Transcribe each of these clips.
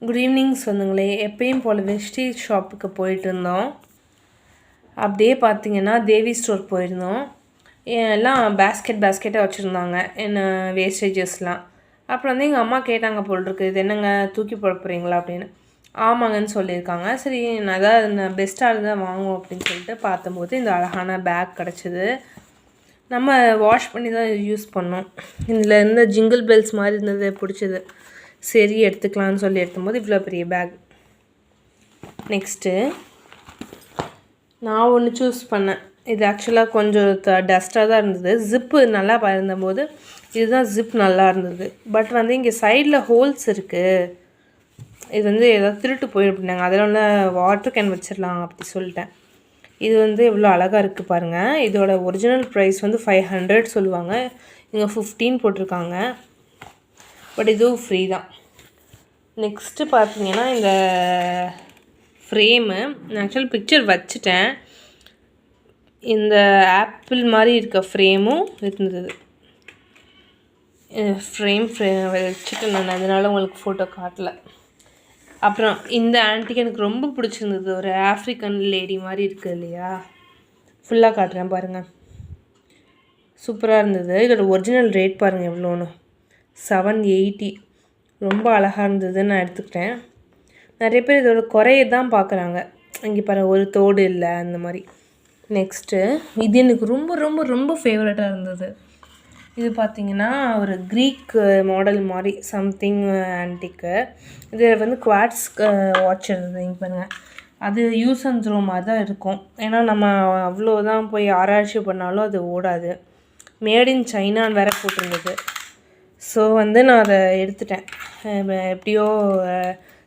Good evening சொந்தங்களே. எப்பயும் போல் wastage ஷாப்புக்கு போயிட்டு இருந்தோம். அப்படியே பார்த்தீங்கன்னா தேவி ஸ்டோர் போயிருந்தோம். எல்லாம் பேஸ்கெட்டாக வச்சுருந்தாங்க என்ன வேஸ்டேஜஸ்லாம். அப்புறம் வந்து எங்கள் அம்மா கேட்டாங்க போல் இருக்குது, இது என்னங்க தூக்கி போட போகிறீங்களா அப்படின்னு. ஆமாங்கன்னு சொல்லியிருக்காங்க. சரி நான் பெஸ்ட்டாக இருந்தால் வாங்குவோம் அப்படின்னு சொல்லிட்டு பார்த்தம்போது இந்த அழகான பேக் கிடச்சிது. நம்ம வாஷ் பண்ணி தான் யூஸ் பண்ணோம். இதில் இருந்த ஜிங்கிள் பெல்ஸ் மாதிரி இருந்தது, பிடிச்சது. சரி எடுத்துக்கலான்னு சொல்லி எடுத்தும்போது இவ்வளோ பெரிய பேக். நெக்ஸ்ட்டு நான் ஒன்று சூஸ் பண்ணேன். இது ஆக்சுவலாக கொஞ்சம் டஸ்ட்டாக தான் இருந்தது. ஜிப்பு நல்லா இருந்தபோது இதுதான் ஜிப் நல்லா இருந்தது. பட் வந்து இங்கே சைடில் ஹோல்ஸ் இருக்குது. இது வந்து ஏதாவது திருட்டு போயிருப்பினாங்க, அதில் உள்ள வாட்டர் கேன் வச்சிடலாம் அப்படி சொல்லிட்டேன். இது வந்து எவ்வளோ அழகாக இருக்குது பாருங்கள். இதோட ஒரிஜினல் ப்ரைஸ் வந்து 500 சொல்லுவாங்க. இங்கே 15 போட்டிருக்காங்க. பட் இதுவும் ஃப்ரீ தான். நெக்ஸ்ட்டு பார்த்தீங்கன்னா இந்த ஃப்ரேமு நான் ஆக்சுவல் பிக்சர் வச்சுட்டேன். இந்த ஆப்பிள் மாதிரி இருக்க ஃப்ரேமும் இருந்தது. ஃப்ரேம் வச்சுட்டு நான் அதனால உங்களுக்கு ஃபோட்டோ காட்டல. அப்புறம் இந்த ஆன்ட்டிக்கு எனக்கு ரொம்ப பிடிச்சிருந்தது. ஒரு ஆஃப்ரிக்கன் லேடி மாதிரி இருக்குது இல்லையா, ஃபுல்லாக காட்டுறேன் பாருங்கள். சூப்பராக இருந்தது. இதோட ஒரிஜினல் ரேட் பாருங்கள் எவ்வளோன்னு, 780. ரொம்ப அழகாக இருந்ததுன்னு நான் எடுத்துக்கிட்டேன். நிறைய பேர் இதோட குறைய தான் பார்க்குறாங்க. இங்கே பாருங்கள், ஒரு தோடு இல்லை அந்த மாதிரி. நெக்ஸ்ட்டு இது எனக்கு ரொம்ப ரொம்ப ரொம்ப ஃபேவரட்டாக இருந்தது. இது பார்த்திங்கன்னா ஒரு க்ரீக் மாடல் மாதிரி சம்திங் ஆன்டிக்கு. இதில் வந்து குவாட்ஸ் வாட்ச் இருந்தது. இங்கே பாருங்கள், அது யூஸ் அண்ட் த்ரோ மாதிரி தான் இருக்கும். ஏன்னா நம்ம அவ்வளோதான் போய் ஆராய்ச்சி பண்ணாலும் அது ஓடாது. மேட் இன் சைனான்னு வேறு போட்டிருந்தது. ஸோ வந்து நான் அதை எடுத்துட்டேன். எப்படியோ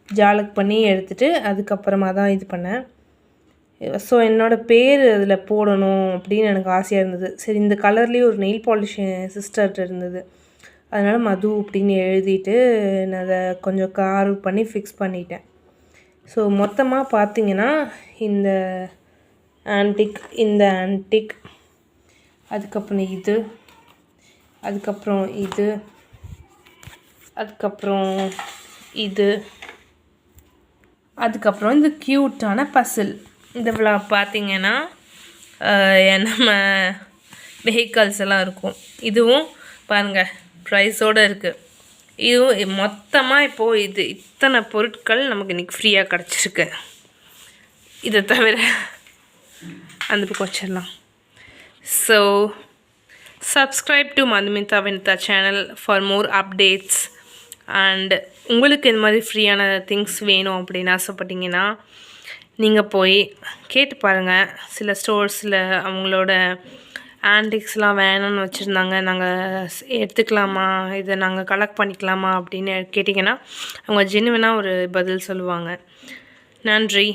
ஜாலக் பண்ணி எடுத்துகிட்டு அதுக்கப்புறமா தான் இது பண்ணேன். ஸோ என்னோடய பேர் அதில் போடணும் அப்படின்னு எனக்கு ஆசையாக இருந்தது. சரி, இந்த கலர்லேயே ஒரு நெயில் பாலிஷ் சிஸ்டர்கிட்ட இருந்தது, அதனால் மது அப்படின்னு எழுதிட்டு நான் அதை கொஞ்சம் கார்வ் பண்ணி ஃபிக்ஸ் பண்ணிட்டேன். ஸோ மொத்தமாக பார்த்திங்கன்னா இந்த ஆன்டிக், அதுக்கப்புறம் இது, அதுக்கப்புறம் இது, அதுக்கப்புறம் இது, அதுக்கப்புறம் இந்த க்யூட்டான பசில். இதில் பார்த்திங்கன்னா நம்ம வெஹிக்கல்ஸ் எல்லாம் இருக்கும். இதுவும் பாருங்கள் ப்ரைஸோடு இருக்குது. இதுவும் மொத்தமாக இப்போது இது இத்தனை பொருட்கள் நமக்கு இன்றைக்கி ஃப்ரீயாக கிடச்சிருக்கு. இதை தவிர அந்த பக்கம் வச்சிடலாம். So subscribe to Madhumita Vinitha channel for more updates. And உங்களுக்கு இந்த மாதிரி ஃப்ரீயான திங்ஸ் வேணும் அப்படின்னு ஆசைப்பட்டீங்கன்னா நீங்கள் போய் கேட்டு பாருங்கள். சில ஸ்டோர்ஸில் அவங்களோட ஆன்டிக்ஸ்லாம் வேணும்னு வச்சுருந்தாங்க, நாங்கள் எடுத்துக்கலாமா, இதை நாங்கள் கலெக்ட் பண்ணிக்கலாமா அப்படின்னு கேட்டிங்கன்னா அவங்க ஜெனுவினாக ஒரு பதில் சொல்லுவாங்க. நன்றி.